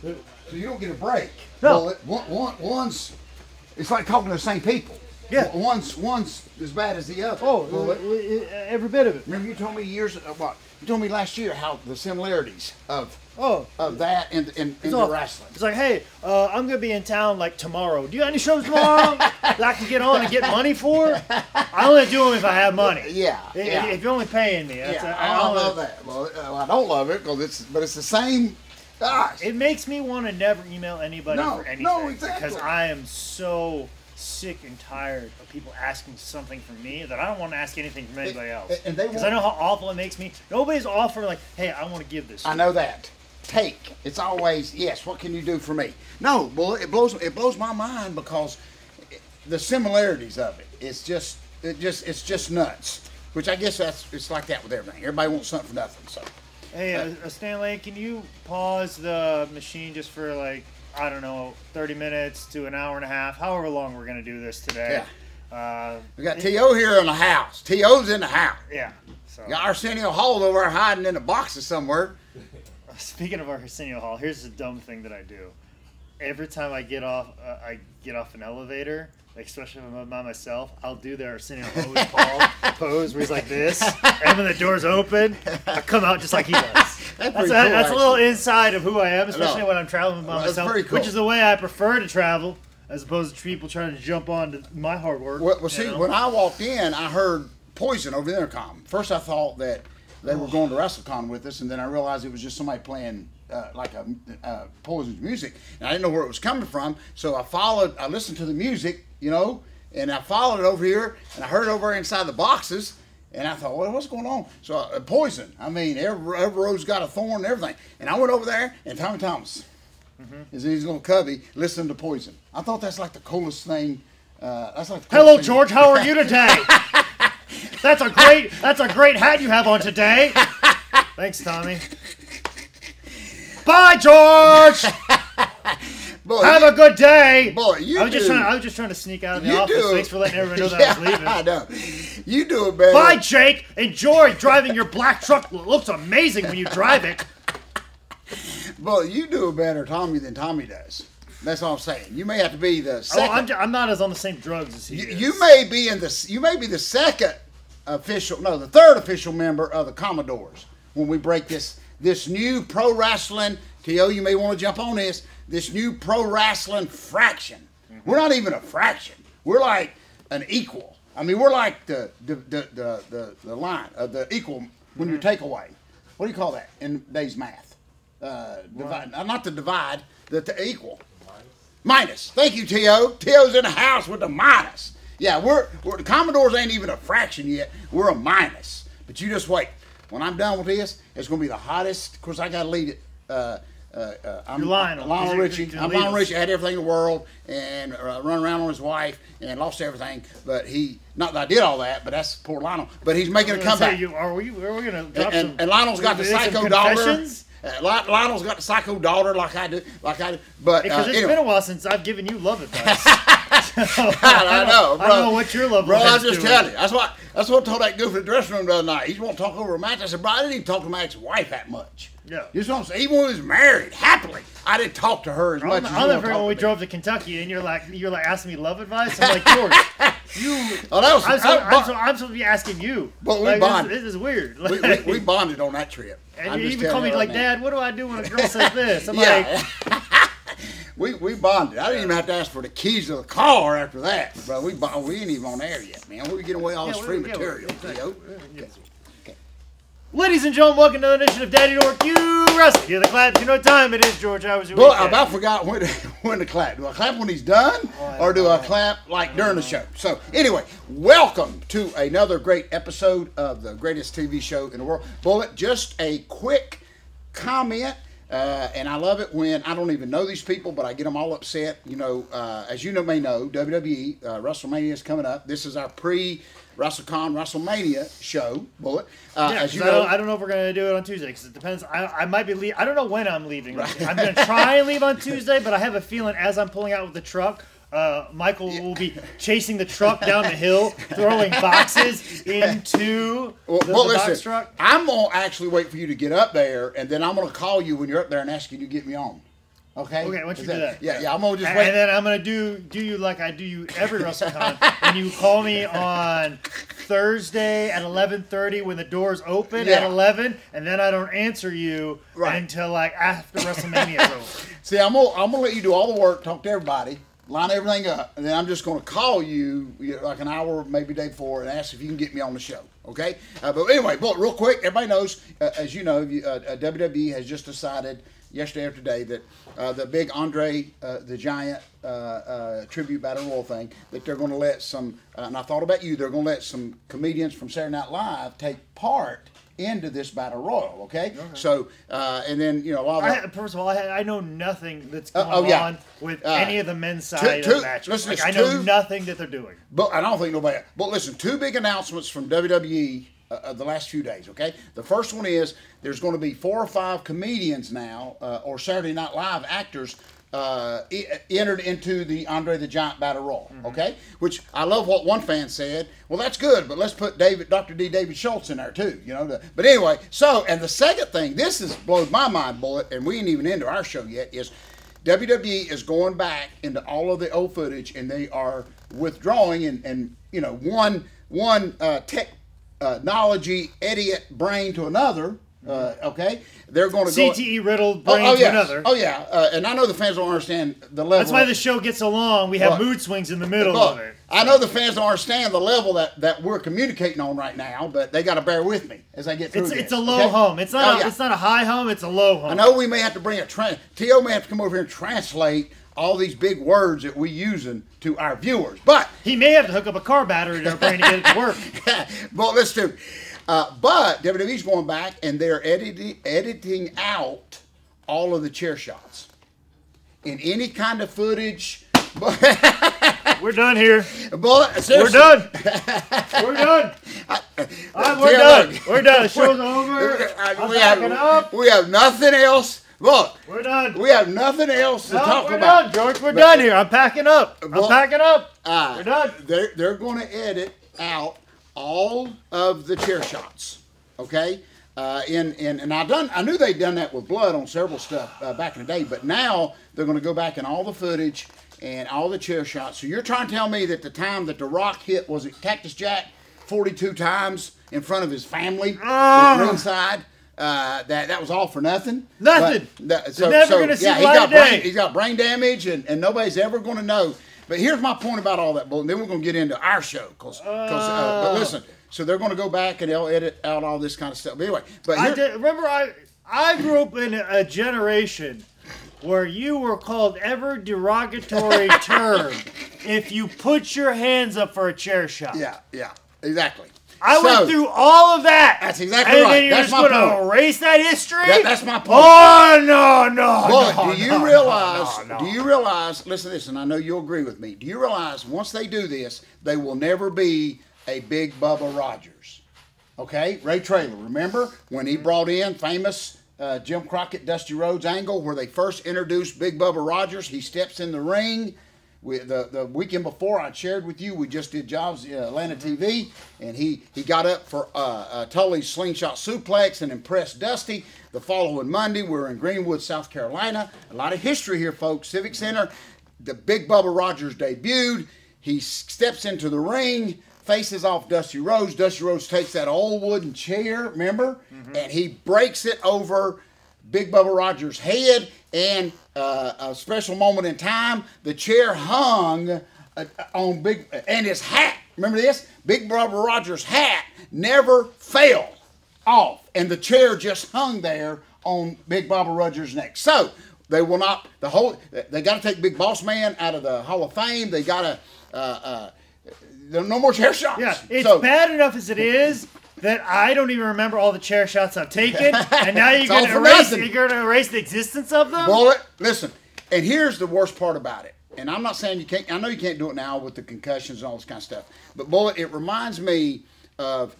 So you don't get a break. No. Well, one's, it's like talking to the same people. Yeah. One's as bad as the other. Oh, every bit of it. Remember you told me you told me last year how the similarities of that and the wrestling. It's like, hey, I'm gonna be in town like tomorrow. Do you have any shows tomorrow that I can get on and get money for? I only do them if I have money. Yeah. If you're only paying me. I love that. Well, I don't love it but it's the same. Gosh. It makes me want to never email anybody for anything. No, exactly. Because I am so sick and tired of people asking something from me that I don't want to ask anything from anybody else. Because I know how awful it makes me. Nobody's offering like, hey, I want to give this. I know that. Take. It's always yes. What can you do for me? No, well, it blows my mind because the similarities of it. It's just nuts. Which I guess it's like that with everything. Everybody wants something for nothing. So. Hey, Stanley, can you pause the machine just for like, I don't know, 30 minutes to an hour and a half, however long we're going to do this today. Yeah. We got T.O. here in the house. T.O.'s in the house. Yeah. So. Got Arsenio Hall over there hiding in the boxes somewhere. Speaking of Arsenio Hall, here's the dumb thing that I do. Every time I get off an elevator, like especially when I'm by myself, I'll do the Arsenio Hall pose where he's like this, and when the door's open, I come out just like he does. That's a little inside of who I am, especially when I'm traveling by myself, cool. Which is the way I prefer to travel, as opposed to people trying to jump on to my hard work. Well see, when I walked in, I heard Poison over the intercom. First, I thought that they were going to WrestleCon with us, and then I realized it was just somebody playing like a Poison's music, and I didn't know where it was coming from. So I listened to the music, and I followed it over here, and I heard it over inside the boxes. And I thought, well, what's going on? So Poison. I mean, every rose got a thorn and everything. And I went over there, and Tommy Thomas is in his little cubby listening to Poison. I thought that's like the coolest thing. Hello, George. How are you today? That's a great hat you have on today. Thanks, Tommy. Bye, George. Boy, have a good day. Boy, I was just trying to sneak out of the office. Thanks for letting everyone know that I was leaving. I know. You do it better. Bye, Jake. Enjoy driving your black truck. It looks amazing when you drive it. Boy, you do it better, Tommy, than Tommy does. That's all I'm saying. You may have to be the second. I'm not as on the same drugs as he is. You may be the second the third official member of the Commodores when we break this new pro wrestling. T.O., you may want to jump on this new pro wrestling fraction. We're not even a fraction. We're like an equal. I mean, we're like the line of the equal when you take away. What do you call that in today's math? Not the divide, the equal. Minus. Thank you, T.O. T.O.'s in the house with the minus. Yeah, we're the Commodores ain't even a fraction yet. We're a minus. But you just wait. When I'm done with this, it's going to be the hottest. Of course, I got to lead it. I'm Lionel Richie. I'm Lionel Richie. I had everything in the world and run around on his wife and lost everything. But not that I did all that, but that's poor Lionel. But he's making a comeback. Are we going to drop some? And Lionel's got the psycho daughter. Lionel's got the psycho daughter like I do. But because it's been a while since I've given you love advice. I know, bro. I don't know what your love advice is. Bro, I just tell you. That's what I told that goof in the dressing room the other night. He won't talk over a match. I said, bro, I didn't even talk to my ex-wife that much. Yeah. You know what I'm saying? Even when we was married, happily, I didn't talk to her as much as you. I'll never forget when we drove to Kentucky and you're like asking me love advice. I'm like, George, I'm supposed to be asking you. But we bonded. This is weird. we bonded on that trip. And you even call me like, Dad, what do I do when a girl says this? I'm like, we bonded. I didn't even have to ask for the keys to the car after that, bro. We ain't even on air yet, man. We get away all this free material. Okay. Ladies and gentlemen, welcome to the edition of Daddy Dork You Wrestle. Hear the clap. You know what time it is, George. How was your weekend? I about forgot when to clap. Do I clap when he's done, or do I clap like during the show? So anyway, welcome to another great episode of the greatest TV show in the world. Bullet, just a quick comment. And I love it when I don't even know these people, but I get them all upset. As you may know, WWE WrestleMania is coming up. This is our pre-WrestleCon WrestleMania show, Bullet. As you know, I don't know if we're going to do it on Tuesday because it depends. I might be I don't know when I'm leaving. Right. I'm going to try and leave on Tuesday, but I have a feeling as I'm pulling out with the truck, Michael will be chasing the truck down the hill, throwing boxes into the box truck. I'm going to actually wait for you to get up there, and then I'm going to call you when you're up there and ask you to get me on. Okay? Okay, why don't you do that? Yeah, I'm going to just wait. And then I'm going to do you like I do you every WrestleCon, and you call me on Thursday at 11:30 when the doors open at 11, and then I don't answer you until like after WrestleMania is over. See, I'm gonna let you do all the work, talk to everybody, line everything up, and then I'm just gonna call you like an hour, maybe day before, and ask if you can get me on the show. Okay? But anyway, real quick, everybody knows, as you know, WWE has just decided yesterday or today that the big Andre the Giant tribute battle royal thing, that they're going to let some, and I thought about you, they're going to let some comedians from Saturday Night Live take part into this battle royal, okay? So, and then, a lot of first of all, I know nothing that's going on with any of the men's side of the match. Listen, I know nothing that they're doing. But I don't think nobody. But listen, two big announcements from WWE the last few days, okay? The first one is there's going to be 4 or 5 comedians now, or Saturday Night Live actors, entered into the Andre the Giant Battle Royal, okay? Which I love what one fan said. Well, that's good, but let's put Dr. D. David Schultz in there too, But anyway, and the second thing, this has blown my mind, Bullet, and we ain't even into our show yet, is WWE is going back into all of the old footage, and they are withdrawing, and one technology idiot brain to another. Okay, they're going to go CTE riddled brain to another. Oh yeah, and I know the fans don't understand the level. That's why the show gets along. We have mood swings in the middle of it. I know the fans don't understand the level that we're communicating on right now, but they got to bear with me as I get through this. It's a low hum. It's not. It's not a high hum. It's a low hum. I know we may have to bring T.O. may have to come over here and translate all these big words that we using to our viewers, but he may have to hook up a car battery to their brain to get it to work. But let's do. But WWE's going back and they're editing out all of the chair shots in any kind of footage. We're done here. But, we're done. We're done. We're done. We're done. The show's over. We have nothing else. Look, we're done. We have nothing else to talk about. We're done, George. We're done here. I'm packing up. We're done. They're going to edit out all of the chair shots, okay? And I knew they'd done that with blood on several stuff back in the day, but now they're going to go back in all the footage and all the chair shots. So you're trying to tell me that the time that The Rock hit, was it Cactus Jack 42 times in front of his family at ringside? That was all for nothing. Nothing. So never going to see the light of day. He's got brain damage, and nobody's ever going to know. But here's my point about all that, Bull. Then we're going to get into our show. But listen, so they're going to go back and they'll edit out all this kind of stuff. But anyway, remember I grew up in a generation where you were called every derogatory term if you put your hands up for a chair shot. Yeah, exactly. I went through all of that. That's exactly right. And then you're just going to erase that history? That's my point. Oh, no. Do you realize, listen to this, and I know you'll agree with me. Do you realize once they do this, they will never be a Big Bubba Rogers? Okay? Ray Traylor, remember when he brought in famous Jim Crockett, Dusty Rhodes angle where they first introduced Big Bubba Rogers? He steps in the ring. The weekend before, I shared with you, we just did Jobs Atlanta TV, and he got up for Tully's slingshot suplex and impressed Dusty. The following Monday, we're in Greenwood, South Carolina. A lot of history here, folks. Civic Center. The Big Bubba Rogers debuted. He steps into the ring, faces off Dusty Rhodes. Dusty Rhodes takes that old wooden chair, remember? And he breaks it over Big Bubba Rogers' head, and a special moment in time, the chair hung on and his hat. Remember this? Big Bubba Rogers' hat never fell off, and the chair just hung there on Big Bubba Rogers' neck. So they will not. They got to take Big Boss Man out of the Hall of Fame. They got to. No more chair shots. Yeah, it's bad enough as it is that I don't even remember all the chair shots I've taken, and now you're going to erase the existence of them? Bullet, listen, and here's the worst part about it, and I'm not saying you can't, I know you can't do it now with the concussions and all this kind of stuff, but Bullet, it reminds me of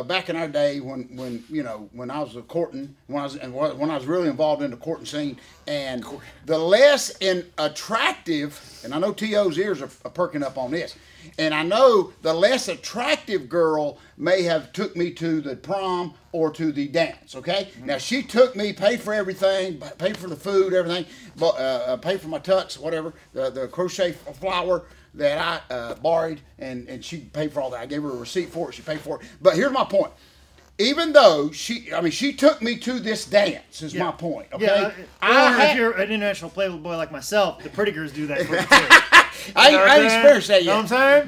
back in our day when you know when I was courting, when I was really involved in the courting scene, and the less attractive, and I know T.O.'s ears are perking up on this, and I know the less attractive girl may have took me to the prom or to the dance. Okay, now she took me, paid for everything, paid for the food, everything, paid for my tux, whatever, the crochet flower that I borrowed, and she paid for all that. I gave her a receipt for it. She paid for it. But here's my point. Even though she took me to this dance, is my point. Okay. Yeah, if you're an international playboy like myself, the pretty girls do that for you too. I ain't experienced that yet. Know what I'm saying?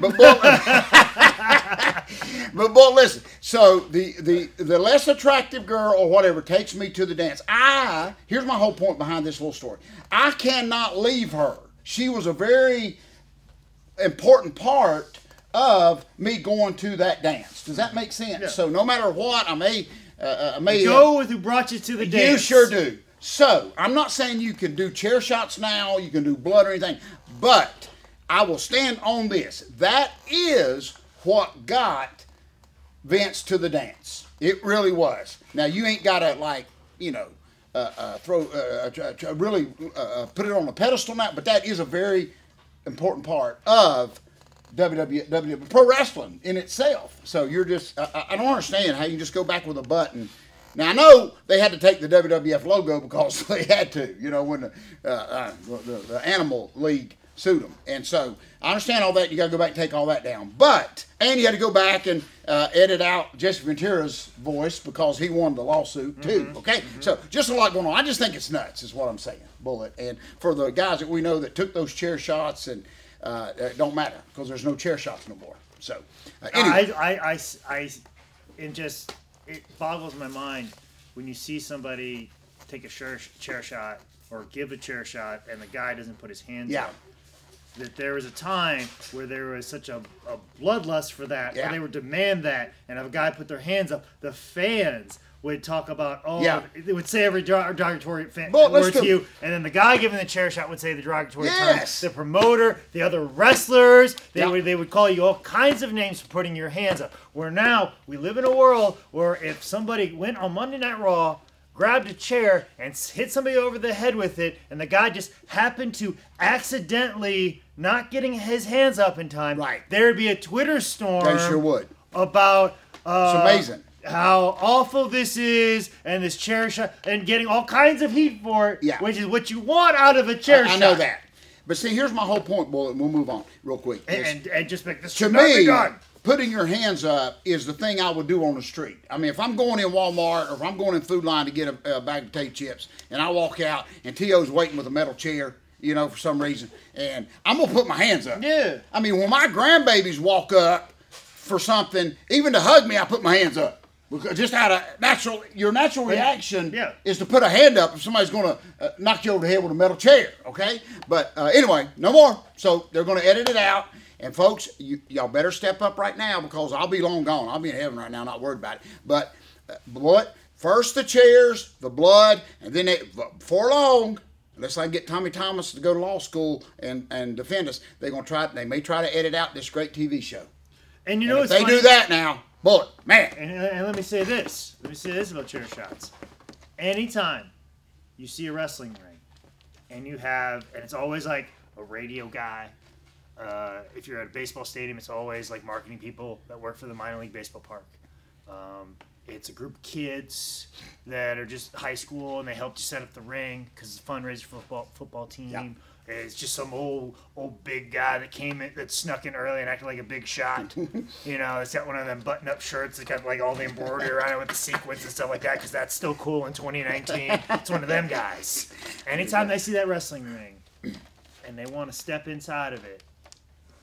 But boy, listen. So the less attractive girl or whatever takes me to the dance. Here's my whole point behind this little story. I cannot leave her. She was a very important part of me going to that dance. Does that make sense? Yeah. So no matter what, I may go with who brought you to the dance. You sure do. So I'm not saying you can do chair shots now, you can do blood or anything, but I will stand on this. That is what got Vince to the dance. It really was. Now you ain't got to really put it on a pedestal now, but that is a very important part of WWE pro wrestling in itself. So you're just I don't understand how you can just go back with a button. Now I know they had to take the WWF logo because they had to, you know, when the Animal League sued them, and so I understand all that. You got to go back and take all that down, and you had to go back and edit out Jesse Ventura's voice because he won the lawsuit too. Okay, so just a lot going on. I just think it's nuts, is what I'm saying. Bullet, and for the guys that we know that took those chair shots, and it don't matter because there's no chair shots no more. So anyway. It boggles my mind when you see somebody take a chair shot or give a chair shot and the guy doesn't put his hands up. That there was a time where there was such a bloodlust for that, where they would demand that, and if a guy put their hands up, the fans would talk about, they would say every derogatory word to you, and then the guy giving the chair shot would say the derogatory terms. The promoter, the other wrestlers, they would call you all kinds of names for putting your hands up. Where now, we live in a world where if somebody went on Monday Night Raw, grabbed a chair, and hit somebody over the head with it, and the guy just happened to accidentally not getting his hands up in time, there would be a Twitter storm. They sure would. About it's amazing how awful this is, and this chair shot, and getting all kinds of heat for it, which is what you want out of a chair shot. I know that. But see, here's my whole point, Bullet, and we'll move on real quick. And just make this to me, putting your hands up is the thing I would do on the street. I mean, if I'm going in Walmart or if I'm going in Food Line to get a bag of potato chips, and I walk out and T.O.'s waiting with a metal chair, you know, for some reason, and I'm going to put my hands up. Yeah. I mean, when my grandbabies walk up for something, even to hug me, I put my hands up. Because just out of your natural reaction is to put a hand up if somebody's going to knock you over the head with a metal chair, okay? But anyway, no more. So they're going to edit it out. And folks, y'all better step up right now because I'll be long gone. I'll be in heaven right now, not worried about it. But first the chairs, the blood, and then before long, unless I can get Tommy Thomas to go to law school and defend us, they may try to edit out this great TV show. And you know, if they do that now, Bullet, man. And let me say this. Let me say this about chair shots. Anytime you see a wrestling ring, and it's always like a radio guy. If you're at a baseball stadium, it's always like marketing people that work for the minor league baseball park. It's a group of kids that are just high school, and they helped you set up the ring because it's a fundraiser for football team. Yeah. It's just some old big guy that came in, that snuck in early and acted like a big shot. You know, it's got one of them button-up shirts that got like all the embroidery around it with the sequins and stuff like that because that's still cool in 2019. It's one of them guys. Anytime they see that wrestling ring and they want to step inside of it,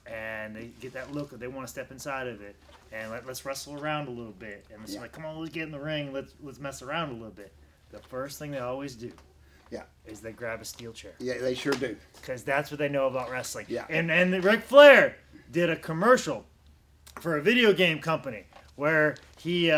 and they get that look, they want to step inside of it, and let's wrestle around a little bit, and it's like, come on, let's get in the ring, let's mess around a little bit. The first thing they always do is they grab a steel chair. Yeah, they sure do. Because that's what they know about wrestling. Yeah. And Ric Flair did a commercial for a video game company where he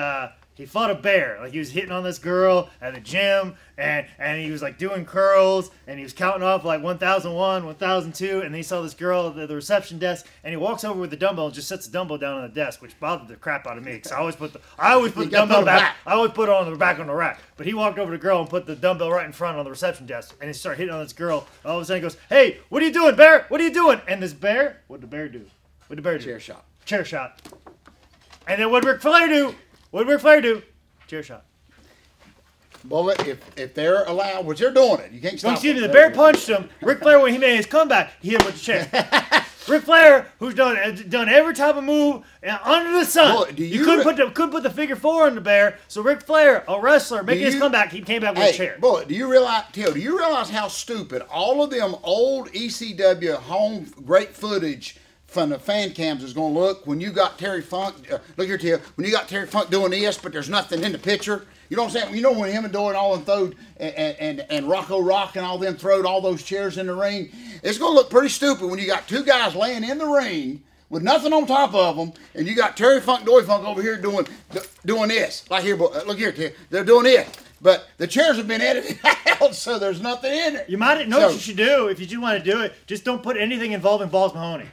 He fought a bear. Like, he was hitting on this girl at the gym, and he was, like, doing curls, and he was counting off, like, 1,001, 1,002, and then he saw this girl at the reception desk, and he walks over with the dumbbell and just sets the dumbbell down on the desk, which bothered the crap out of me, because I always put the dumbbell back. I always put it on the back on the rack. But he walked over to the girl and put the dumbbell right in front on the reception desk, and he started hitting on this girl. All of a sudden, he goes, "Hey, what are you doing, bear? What are you doing?" And this bear, what'd the bear do? What'd the bear do? Chair shot. Chair shot. And then what'd Ric Flair do? What did Ric Flair do? Chair shot. Well, if they're allowed, which they're doing it, you can't stop. Excuse me, the bear punched him. Ric Flair, when he made his comeback, he hit him with the chair. Ric Flair, who's done every type of move under the sun. Well, you couldn't put the figure 4 on the bear. So Ric Flair, a wrestler, making his comeback, he came back with a chair. Boy, do you realize how stupid all of them old ECW home great footage from the fan cams is going to look when you got Terry Funk? Look here, Theo. When you got Terry Funk doing this, but there's nothing in the picture. You know what I'm saying? You know when him and Doyle and all them throwed and Rocco Rock and all them throwed all those chairs in the ring. It's going to look pretty stupid when you got two guys laying in the ring with nothing on top of them, and you got Terry Funk, Doyle Funk over here doing this. Like here, look here, Theo. They're doing this. But the chairs have been edited out, so there's nothing in it. You might know what you should do if you do want to do it. Just don't put anything involving Balls Mahoney.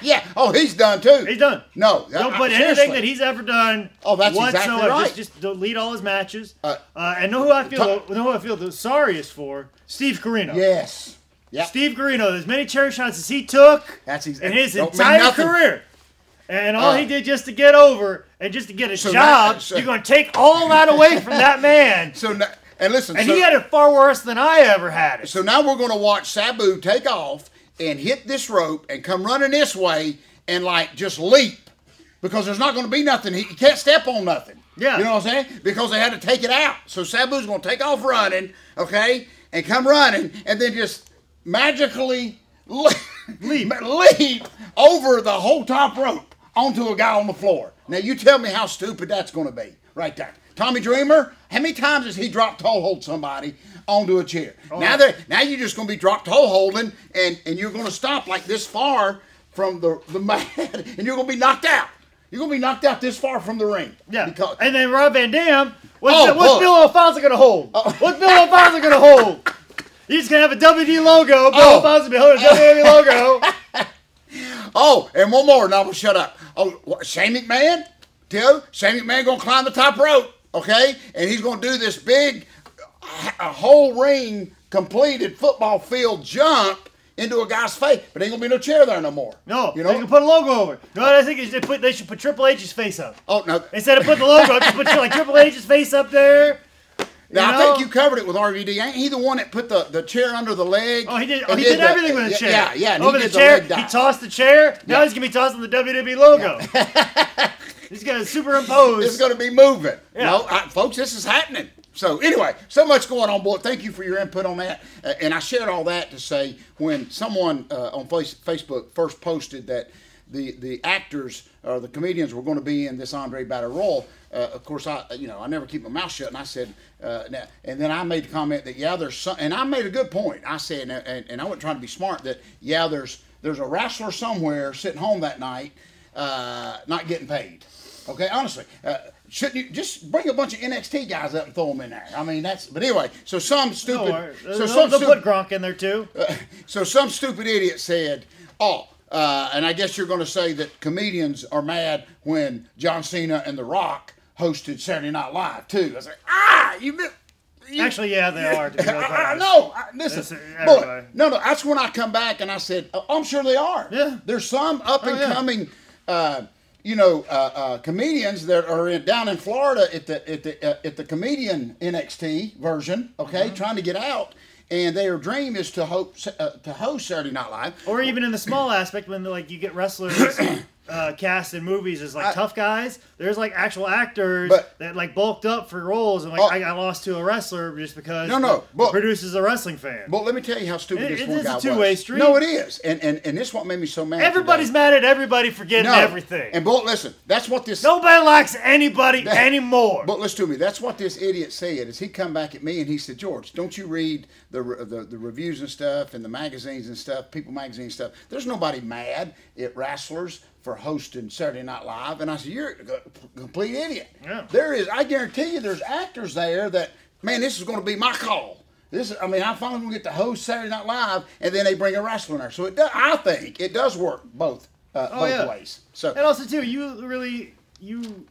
Yeah. Oh, he's done too. He's done. No. Don't put anything that he's ever done. Oh, that's whatsoever. exactly right. Just delete all his matches. And know who I feel the sorriest for? Steve Corino. Yes. Yep. Steve Corino. As many chair shots as he took in his entire career. And all he did just to get over and just to get a job, you're going to take all that away from that man. He had it far worse than I ever had it. So now we're going to watch Sabu take off and hit this rope and come running this way and like just leap because there's not going to be nothing. He can't step on nothing. Yeah. You know what I'm saying? Because they had to take it out. So Sabu's going to take off running, okay, and come running and then just magically leap over the whole top rope onto a guy on the floor. Now you tell me how stupid that's going to be right there. Tommy Dreamer, how many times has he dropped toe hold somebody onto a chair? Oh, now you're just going to be dropped toe holding and you're going to stop like this far from the mat and you're going to be knocked out. You're going to be knocked out this far from the ring. Yeah. And then Rob Van Dam, what's Bill Alfonso going to hold? What's Bill Alfonso going to hold? He's going to have a WD logo. Bill Alfonso will hold a WWE logo. Oh, and one more, and I will shut up. Oh, Shane McMahon? Shane McMahon going to climb the top rope, okay? And he's going to do this big, a whole ring completed football field jump into a guy's face, but ain't going to be no chair there no more. No, they can put a logo over it. No, I think they should put Triple H's face up. Oh, no. Instead of putting the logo up, just put like Triple H's face up there. Now, I think you covered it with RVD. Ain't he the one that put the chair under the leg? Oh, he did. Oh, he did everything with the chair. Yeah. And over he the chair. He tossed the chair. Now he's gonna be tossing the WWE logo. Yeah. He's gonna superimpose. It's gonna be moving. Yeah. No, folks, this is happening. So anyway, so much going on, boy. Thank you for your input on that. And I shared all that to say when someone on Facebook first posted that the actors or the comedians were going to be in this Andre Battle Royal. Of course, I never keep my mouth shut, and I said, and then I made the comment that there's some, and I made a good point. I said, and I wasn't trying to be smart, that there's a wrestler somewhere sitting home that night, not getting paid. Okay, honestly, shouldn't you just bring a bunch of NXT guys up and throw them in there? I mean, but anyway, so some stupid, they'll put Gronk in there too. So some stupid idiot said, and I guess you're going to say that comedians are mad when John Cena and The Rock hosted Saturday Night Live too. I was like, actually, yeah, they are. No, listen, boy, no, that's when I come back and I said, I'm sure they are. Yeah, there's some up and coming, comedians that are down in Florida at the comedian NXT version, okay, trying to get out. And their dream is to host Saturday Night Live, or even in the small aspect when you get wrestlers cast in movies as tough guys. There's actual actors that bulked up for roles, and I got lost to a wrestler just because the producer's a wrestling fan. But let me tell you how stupid this one guy was. It's a two-way street. No, it is, and this is what made me so mad. Everybody's mad at everybody for getting everything. And listen, that's what this. Nobody likes anybody anymore. But listen to me. That's what this idiot said. Is he come back at me and he said, George, don't you read the reviews and stuff and the magazines and stuff, People Magazine stuff? There's nobody mad at wrestlers for hosting Saturday Night Live, and I said, "You're a complete idiot." Yeah. I guarantee you, there's actors there that, man, this is going to be my call. I finally going to get to host Saturday Night Live, and then they bring a wrestler in there. So I think it does work both ways. So, and also too, you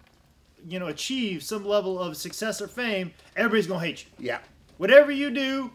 know, achieve some level of success or fame, everybody's gonna hate you. yeah. Whatever you do,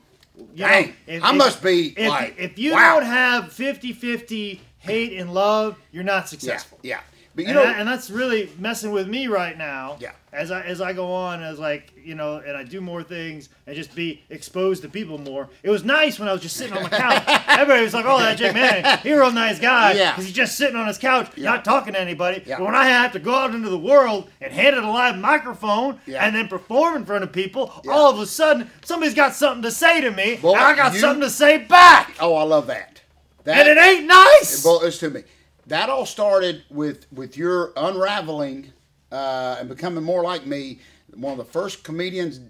Dang, if you don't have 50-50 hate and love, you're not successful. Yeah. But and that's really messing with me right now. Yeah. As I go on, and I do more things and just be exposed to people more. It was nice when I was just sitting on my couch. Everybody was like, "Oh, that Jake Manning, he's a real nice guy." Yeah. Because he's just sitting on his couch, not talking to anybody. Yeah. But when I have to go out into the world and hand it a live microphone and then perform in front of people, all of a sudden somebody's got something to say to me, and I got something to say back. Oh, I love that. And it ain't nice. Well, listen to me. That all started with your unraveling and becoming more like me. One of the first comedians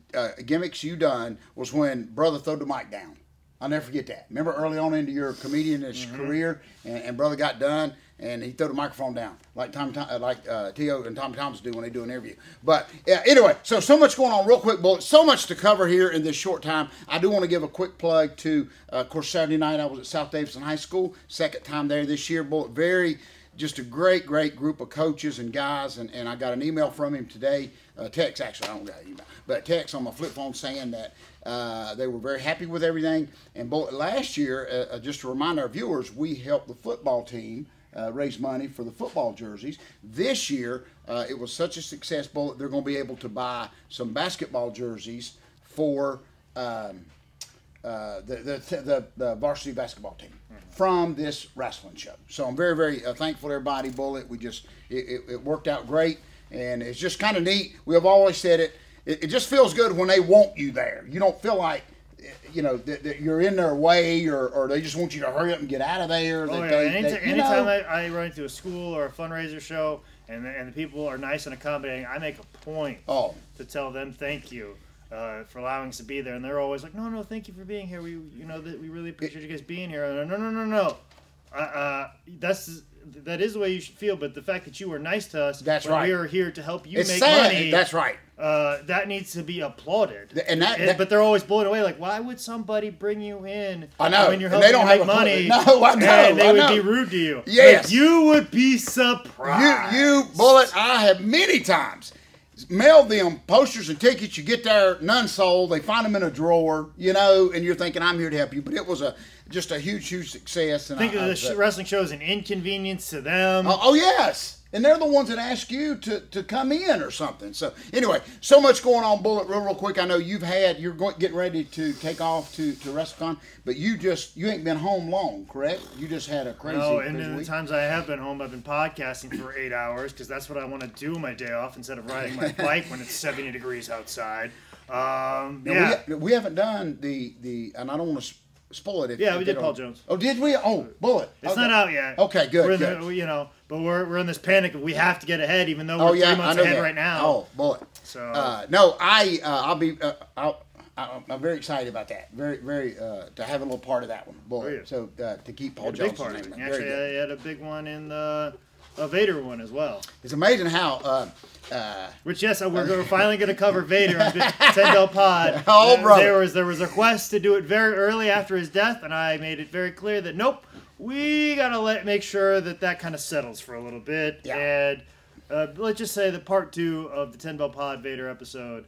gimmicks you done was when Brother threw the mic down. I'll never forget that. Remember early on into your comedian-ish career, and Brother got done, and he threw the microphone down like T.O. and Tommy Thomas do when they do an interview. But anyway, so much going on real quick, Bullet. So much to cover here in this short time. I do want to give a quick plug to, of course, Saturday night I was at South Davidson High School, second time there this year. Bullet, just a great group of coaches and guys, and I got an email from him today, text actually, I don't got an email, but text on my flip phone saying that they were very happy with everything. And last year, just to remind our viewers, we helped the football team raise money for the football jerseys. This year, it was such a success, Bullet, they're going to be able to buy some basketball jerseys for the varsity basketball team from this wrestling show. So I'm very, very thankful to everybody, Bullet. It worked out great, and it's just kind of neat. We have always said it just feels good when they want you there. You don't feel like, that you're in their way, or they just want you to hurry up and get out of there. Anytime I run into a school or a fundraiser show, and the people are nice and accommodating, I make a point to tell them thank you for allowing us to be there. And they're always like, no, thank you for being here. We really appreciate you guys being here. No. That is the way you should feel, but the fact that you were nice to us, we are here to help you make money. That's right. That needs to be applauded. But they're always blown away. Like, why would somebody bring you in? I know. When you're helping them make money. No, I know. And they would be rude to you. Yes. Like, you would be surprised. You Bullet. I have many times mailed them posters and tickets. You get there, none sold. They find them in a drawer, and you're thinking, I'm here to help you. But it was just a huge success. And think of the wrestling show as an inconvenience to them. Oh, yes. And they're the ones that ask you to come in or something. So anyway, so much going on, Bullet. Real quick. I know you're getting ready to take off to WrestleCon, but you ain't been home long, correct? You just had a crazy. No, and in week. The times I have been home, I've been podcasting for 8 hours because that's what I want to do my day off instead of riding my bike when it's 70 degrees outside. We haven't done the and I don't want to spoil it. We did Paul Jones. Oh, did we? Oh, Bullet. It's not out yet. Okay, good. But we're in this panic of we have to get ahead, even though we're 3 months ahead right now. Oh, Bullet. So no, I'm very excited about that. Very, very to have a little part of that one, Bullet. So to keep Paul Jones' name. Actually, I had a big one in the Vader one as well. It's amazing how. We're finally going to cover Vader on 10 Del Pod. Oh, brother. There was a request to do it very early after his death, and I made it very clear that nope, we got to make sure that kind of settles for a little bit. Yeah. And let's just say that part 2 of the 10 Bell Pod Vader episode,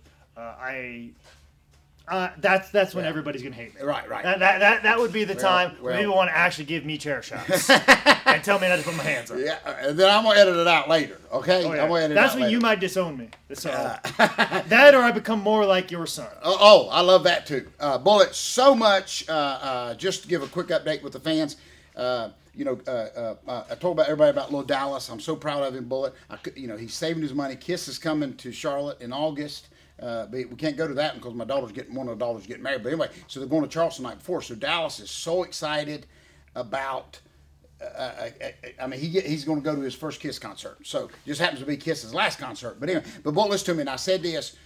that's when everybody's gonna hate me. Right. That would be the time when people want to actually give me chair shots and tell me not to put my hands up. Yeah, and then I'm gonna edit it out later. Okay, I'm gonna edit that's it out when later. you might disown me. So that, or I become more like your son. Oh, I love that too. Bullet, so much. Just to give a quick update with the fans. I told everybody about little Dallas. I'm so proud of him, Bullet. He's saving his money. Kiss is coming to Charlotte in August. But we can't go to that because one of the daughters getting married. But anyway, so they're going to Charleston the night before. So Dallas is so excited about. He's going to go to his first Kiss concert. So it just happens to be Kiss's last concert. But anyway, Bullet, listen to me. And I said this: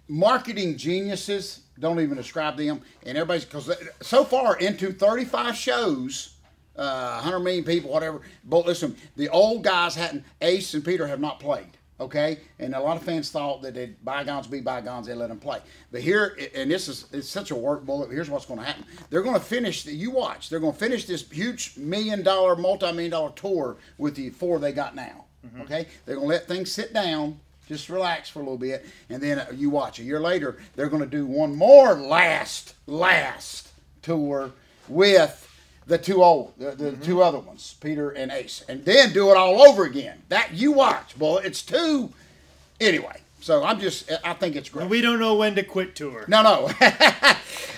marketing geniuses don't even describe them. And everybody's because so far into 35 shows 100 million people, whatever. But listen, the old guys hadn't. Ace and Peter have not played. Okay, and a lot of fans thought that they'd bygones be bygones, they let them play. But here, and it's such a work bullet. Here's what's going to happen: they're going to finish. You watch. They're going to finish this huge multi-million-dollar tour with the 4 they got now. Okay, they're going to let things sit down, just relax for a little bit, and then you watch. A year later, they're going to do one more last tour with the two other ones, Peter and Ace, and then do it all over again. That you watch, boy. It's too. Anyway, so I think it's great. We don't know when to quit tour. No.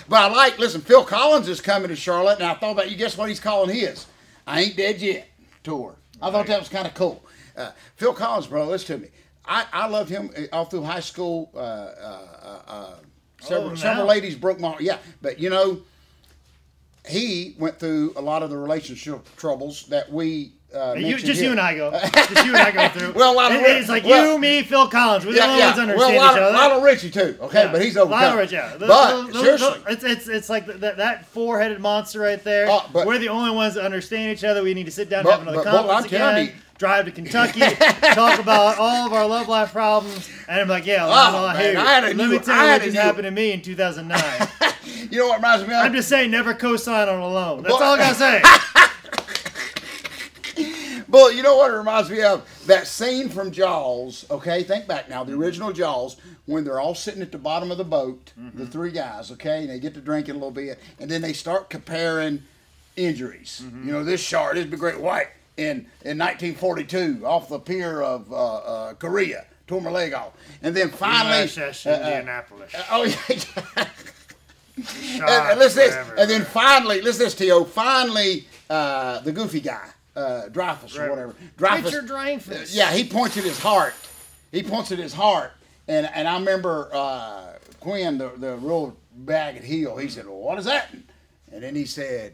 But listen, Phil Collins is coming to Charlotte, and I thought about you. Guess what he's calling his? I Ain't Dead Yet tour. I thought that was kind of cool. Phil Collins, bro, listen to me. I loved him all through high school. Several ladies broke my heart. Yeah, but you know. He went through a lot of the relationship troubles that we you and I go through. Well, a lot of it's like you, me, Phil Collins. We're the only ones understand each other. Lionel Richie too. Okay, but he's overcome. Lionel Richie, But seriously, it's like that 4-headed monster right there. We're the only ones that understand each other. We need to sit down and have another conference again. Drive to Kentucky, talk about all of our love life problems, and I'm like, let me tell you what just happened to me in 2009. You know what reminds me of? I'm just saying, never co-sign on a loan. That's all I gotta say. But you know what it reminds me of? That scene from Jaws, okay? Think back now, the original Jaws, when they're all sitting at the bottom of the boat, the 3 guys, okay? And they get to drinking a little bit, and then they start comparing injuries. You know, this shark, this big great white in 1942 off the pier of Korea, tore my leg off. And then finally... Indianapolis. And then finally, listen to this, T.O. Finally, the goofy guy, Dreyfus or whatever. Richard Dreyfus. Yeah, he points at his heart. And I remember Quinn, the real bagged heel, he said, well, what is that? And then he said,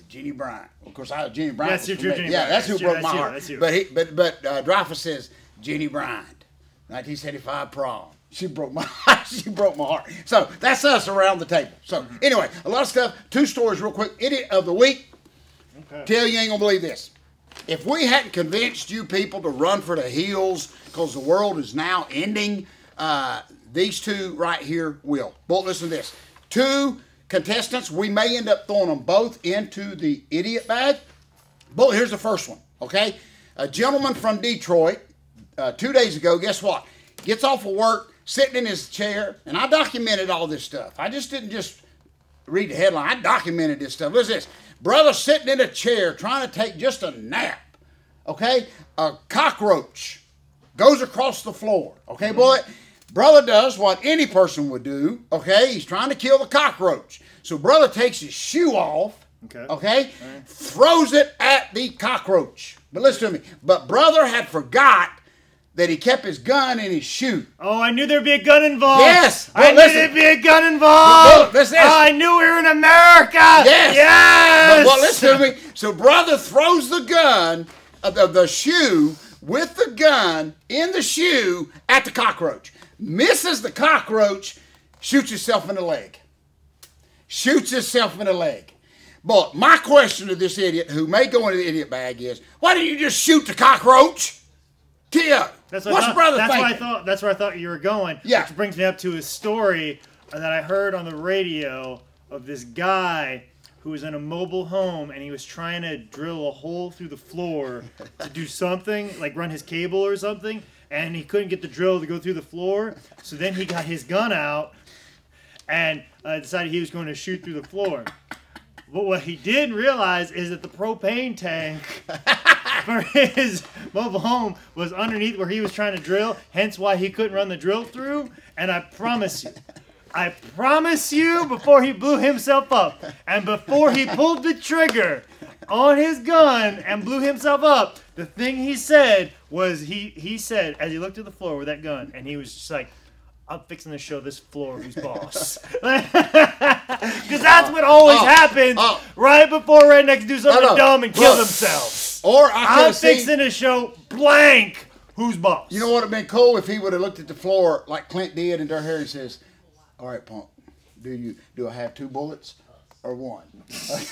Jeannie Bryant. Of course, Jeannie Bryant. That's who broke my heart. But Dreyfus says, Jeannie Bryant, 1975 prom. She broke my heart. So that's us around the table. So anyway, a lot of stuff. 2 stories real quick. Idiot of the week. Okay. Tell you ain't gonna believe this. If we hadn't convinced you people to run for the hills because the world is now ending, these 2 right here will. But listen to this. 2 contestants, we may end up throwing them both into the idiot bag. But here's the first one, okay? A gentleman from Detroit, 2 days ago, guess what? Gets off of work, sitting in his chair, and I documented all this stuff. I just didn't read the headline. I documented this stuff. Listen to this. Brother sitting in a chair trying to take just a nap, okay? A cockroach goes across the floor, okay, boy? Brother does what any person would do, okay? He's trying to kill the cockroach. So brother takes his shoe off, okay? Throws it at the cockroach. But listen to me. But brother had forgot that he kept his gun in his shoe. Oh, I knew there'd be a gun involved. Yes. I knew there'd be a gun involved. Listen. Oh, I knew we were in America. Yes. Yes. Well, listen to me. So brother throws the gun, the shoe, with the gun in the shoe at the cockroach. Misses the cockroach, shoots himself in the leg. But my question to this idiot, who may go into the idiot bag, is, why didn't you just shoot the cockroach? Tia, what's brother thinking? That's where I thought you were going. Yeah. Which brings me up to a story that I heard on the radio of this guy who was in a mobile home and he was trying to drill a hole through the floor to do something, like run his cable or something, and he couldn't get the drill to go through the floor. So then he got his gun out and decided he was going to shoot through the floor. But what he didn't realize is that the propane tank for his mobile home was underneath where he was trying to drill, hence why he couldn't run the drill through. And I promise you, before he blew himself up and before he pulled the trigger on his gun and blew himself up, the thing he said was, he said, as he looked at the floor with that gun, and he was just like, I'm fixing to show this floor who's boss. Because that's what always happens right before rednecks do something dumb and kill themselves. Or I'm fixing to show blank who's boss. You know what would have been cool if he would have looked at the floor like Clint did, and Dirk Harry says, all right, punk, do I have 2 bullets? or one?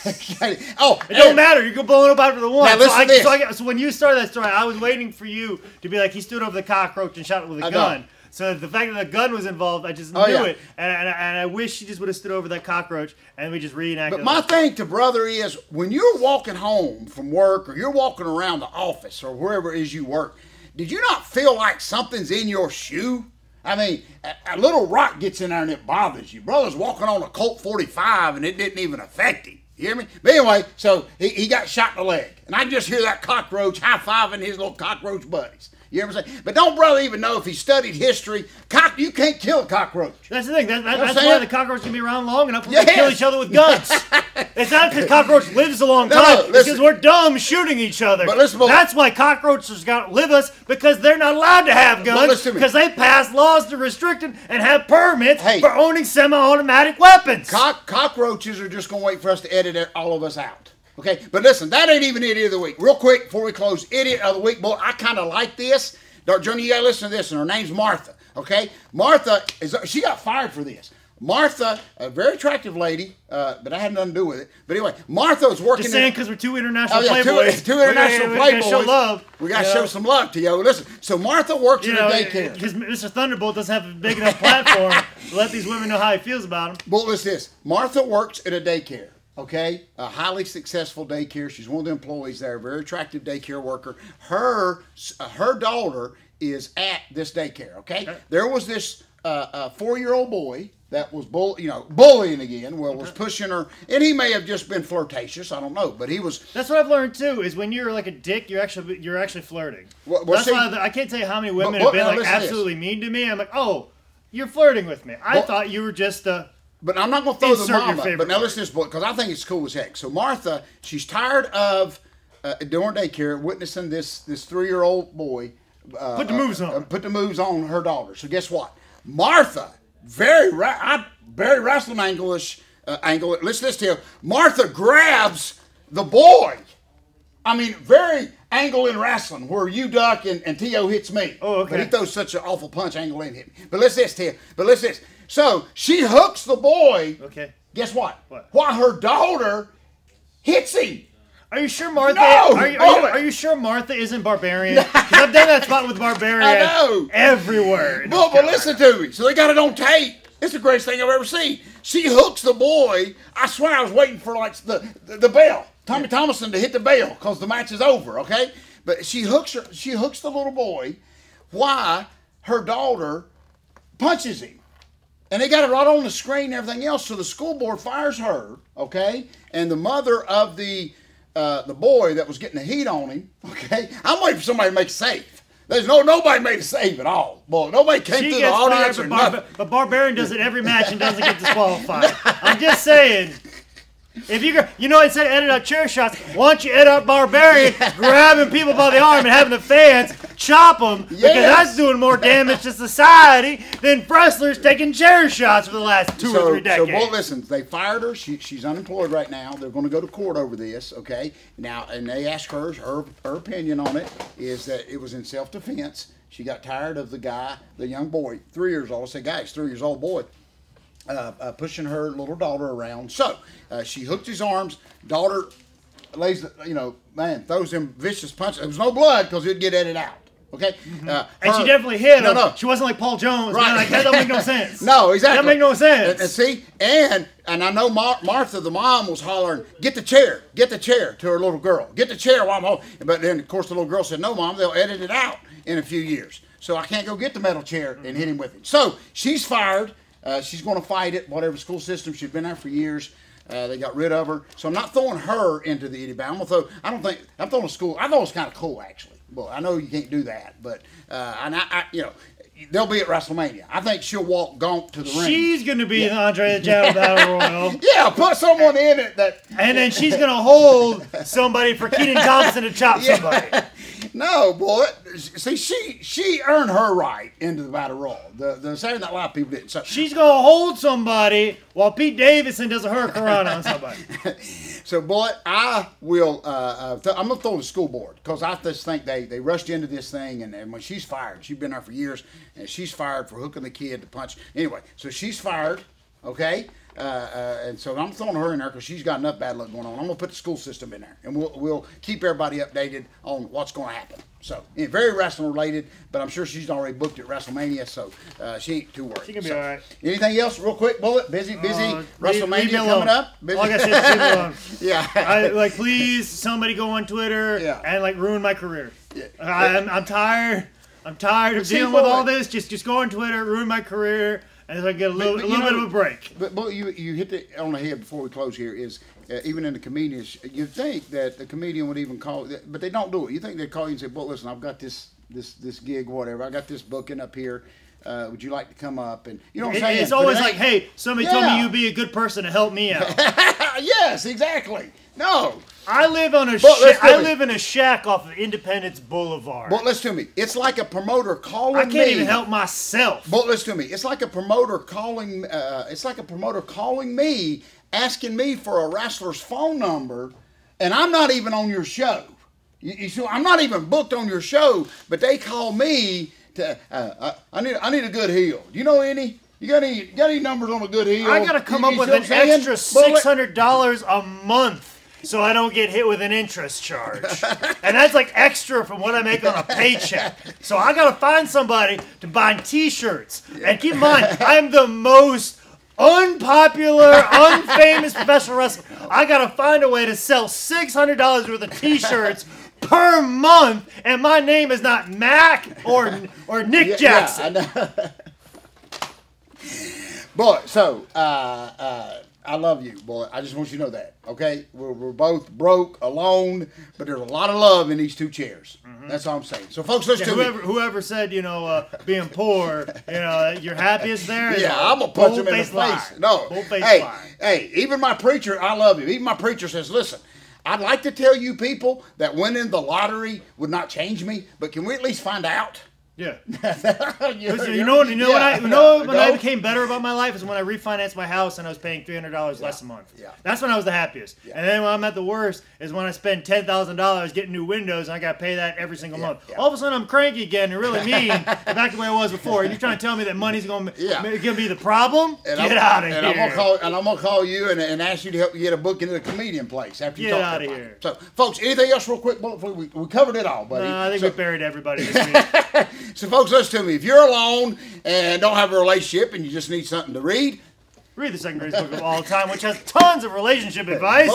Okay. Oh, it don't matter. You can blow it up after the one. Now listen to this. So when you started that story, I was waiting for you to be like, he stood over the cockroach and shot it with a gun. So the fact that the gun was involved, I just knew it, and I wish she just would have stood over that cockroach and we just reenacted. But my thing to brother is, when you're walking home from work or you're walking around the office or wherever it is you work, did you not feel like something's in your shoe? I mean, a little rock gets in there and it bothers you. Brother's walking on a Colt 45 and it didn't even affect him. You hear me? But anyway, so he got shot in the leg, and I just hear that cockroach high-fiving his little cockroach buddies. You ever say? But don't brother even know if he studied history. You can't kill a cockroach. That's the thing. That's why the cockroach can be around long enough for them to kill each other with guns. It's not because cockroach lives a long time. It's because we're dumb shooting each other. But listen, that's why cockroaches outlive us, because they're not allowed to have guns, because they pass laws to restrict it and have permits for owning semi-automatic weapons. Cockroaches are just going to wait for us to edit all of us out. Okay, but listen, that ain't even Idiot of the Week. Real quick, before we close, Idiot of the Week, boy, I kind of like this. Johnny, you got to listen to this, and her name's Martha, okay? Martha, she got fired for this. Martha, a very attractive lady, but I had nothing to do with it. But anyway, Martha was working... Just saying, because we're two international playboys. Two international playboys. We got to show love. We got to show some love to you. Listen, so Martha works in a daycare. Because Mr. Thunderbolt doesn't have a big enough platform to let these women know how he feels about them. Well, listen to this. Martha works at a daycare. Okay, a highly successful daycare. She's one of the employees there, very attractive daycare worker. Her daughter is at this daycare. Okay, there was this 4-year-old boy that was bullying again. Well, was pushing her, and he may have just been flirtatious. I don't know, but he was. That's what I've learned too. Is when you're like a dick, you're actually flirting. That's why I can't tell you how many women have been like absolutely mean to me. I'm like, oh, you're flirting with me. I thought you were just a. But I'm not going to throw the mama. But now listen to this boy, because I think it's cool as heck. So Martha, she's tired of during daycare witnessing this 3-year-old boy put the moves on. Put the moves on her daughter. So guess what? Martha, very wrestling angle-ish angle. Listen to this, Tio. Martha grabs the boy. I mean, very angle in wrestling, where you duck and Tio hits me. Oh, okay. But he throws such an awful punch, angle in hit me. But listen to this, Tio. But listen to this. So she hooks the boy. Okay. Guess what? While her daughter hits him. Are you sure Martha? No, are you sure Martha isn't Barbarian? Because I've done that spot with Barbarian. I know. Everywhere. But listen to me. So they got it on tape. It's the greatest thing I've ever seen. She hooks the boy. I swear I was waiting for like the bell. Tommy Thomason to hit the bell because the match is over. Okay. But she hooks the little boy while her daughter punches him. And they got it right on the screen and everything else. So the school board fires her, okay? And the mother of the boy that was getting the heat on him, okay? I'm waiting for somebody to make a save. There's nobody made a save at all. Boy, nobody came through the audience or nothing. But Barbarian does it every match and doesn't get disqualified. I'm just saying. If instead of edit out chair shots, why don't you edit out Barbarian grabbing people by the arm and having the fans chop them, because that's doing more damage to society than wrestlers taking chair shots for the last 2 or 3 decades. So, listen, they fired her. She's unemployed right now. They're going to go to court over this, okay? Now, and they asked her opinion on it is that it was in self-defense. She got tired of the young boy, 3 years old. I said, guys, 3 years old boy. Pushing her little daughter around. So she hooked his arms. Daughter lays, throws him vicious punches. There was no blood because it'd get edited out. Okay, and she definitely hit him. No. She wasn't like Paul Jones. Right, like, that don't make no sense. No, exactly. That make no sense. And see, and I know Martha, the mom, was hollering, "Get the chair to her little girl. Get the chair while I'm home." But then, of course, the little girl said, "No, Mom, they'll edit it out in a few years, so I can't go get the metal chair and hit him with it." So she's fired. She's going to fight it, whatever school system. She's been there for years. They got rid of her. So I'm not throwing her into the itty bitty. I'm throwing a school. I thought it was kind of cool, actually. Well, I know you can't do that, but they'll be at WrestleMania. I think she'll walk gaunt to the ring. She's going to be in Andre the Giant Battle Royal. Yeah, put someone in it that. And then she's going to hold somebody for Keaton Thompson to chop somebody. No, boy. See, she earned her right into the Battle Royal. The Saturday Night Live people didn't. So, she's going to hold somebody while Pete Davidson does a hurricane on somebody. So, boy, I will. I'm going to throw the school board because I just think they rushed into this thing, and when she's fired, she's been there for years, and she's fired for hooking the kid to punch. Anyway, so she's fired. Okay, And so I'm throwing her in there because she's got enough bad luck going on. I'm gonna put the school system in there, and we'll keep everybody updated on what's going to happen. So very wrestling related, but I'm sure she's already booked at WrestleMania, so she ain't too worried. She can be all right. Anything else, real quick, Bullet? Busy. WrestleMania coming up. Busy. Like I said, leave me alone. Yeah. Please, somebody go on Twitter and ruin my career. Yeah. I'm tired. I'm tired of dealing with all this. Just go on Twitter, ruin my career, and so I get a little bit of a break. But you hit it on the head before we close here. Is even in the comedians, you think that the comedian would even call, but they don't do it. You think they'd call you and say, "Well, listen, I've got this gig, whatever. I got this booking up here. Would you like to come up?" And you know what I'm saying? It's always like, "Hey, somebody told me you'd be a good person to help me out." Yes, exactly. No. I live on I live in a shack off of Independence Boulevard. But listen to me. It's like a promoter calling me. I can't even help myself. But listen to me. It's like a promoter calling. It's like a promoter calling me, asking me for a wrestler's phone number, and I'm not even on your show. You see, I'm not even booked on your show, but they call me to. I need a good heel. Do you know any? You got any numbers on a good heel? I got to come up with an extra $600 a month so I don't get hit with an interest charge. And that's like extra from what I make on a paycheck. So I got to find somebody to buy T-shirts. And keep in mind, I'm the most unpopular, unfamous professional wrestler. I got to find a way to sell $600 worth of T-shirts per month, and my name is not Mac or Nick Jackson. Yeah, I know. Boy, so I love you, boy. I just want you to know that, okay? We're both broke, alone, but there's a lot of love in these two chairs. Mm-hmm. That's all I'm saying. So, folks, listen to me. Whoever said, being poor, your happiest there. Yeah, I'm gonna punch him in the face. No, hey, even my preacher, I love him. Even my preacher says, listen, I'd like to tell you people that winning the lottery would not change me, but can we at least find out? Yeah. When I became better about my life is when I refinanced my house and I was paying $300 less a month. Yeah. That's when I was the happiest. Yeah. And then when I'm at the worst is when I spend $10,000 getting new windows and I got to pay that every single month. Yeah. All of a sudden I'm cranky again and really mean back to the way I was before. And you're trying to tell me that money's going to be the problem? Get out of here. And I'm going to call you and ask you to help you get a book into the comedian place after you talk out of here. So, folks, anything else real quick? We covered it all, buddy. No, I think we buried everybody this week. So, folks, listen to me. If you're alone and don't have a relationship and you just need something to read the second greatest book of all time, which has tons of relationship advice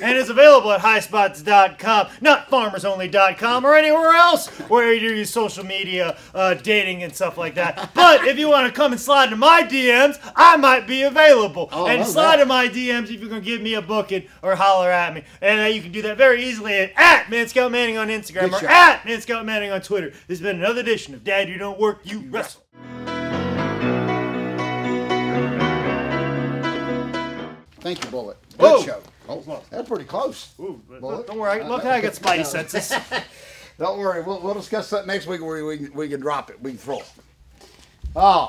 and is available at highspots.com, not farmersonly.com or anywhere else where you use social media, dating and stuff like that. But if you want to come and slide into my DMs, I might be available. And slide in my DMs if you're going to give me a booking or holler at me. And you can do that very easily at Man Manning on Instagram or at Man Manning on Twitter. This has been another edition of Dad, You Don't Work, You Wrestle. Thank you, Bullet. Good show. Oh, that's pretty close. Ooh, don't worry. Look how I got spidey senses. Don't worry. We'll discuss that next week where we can drop it. We can throw it. Oh.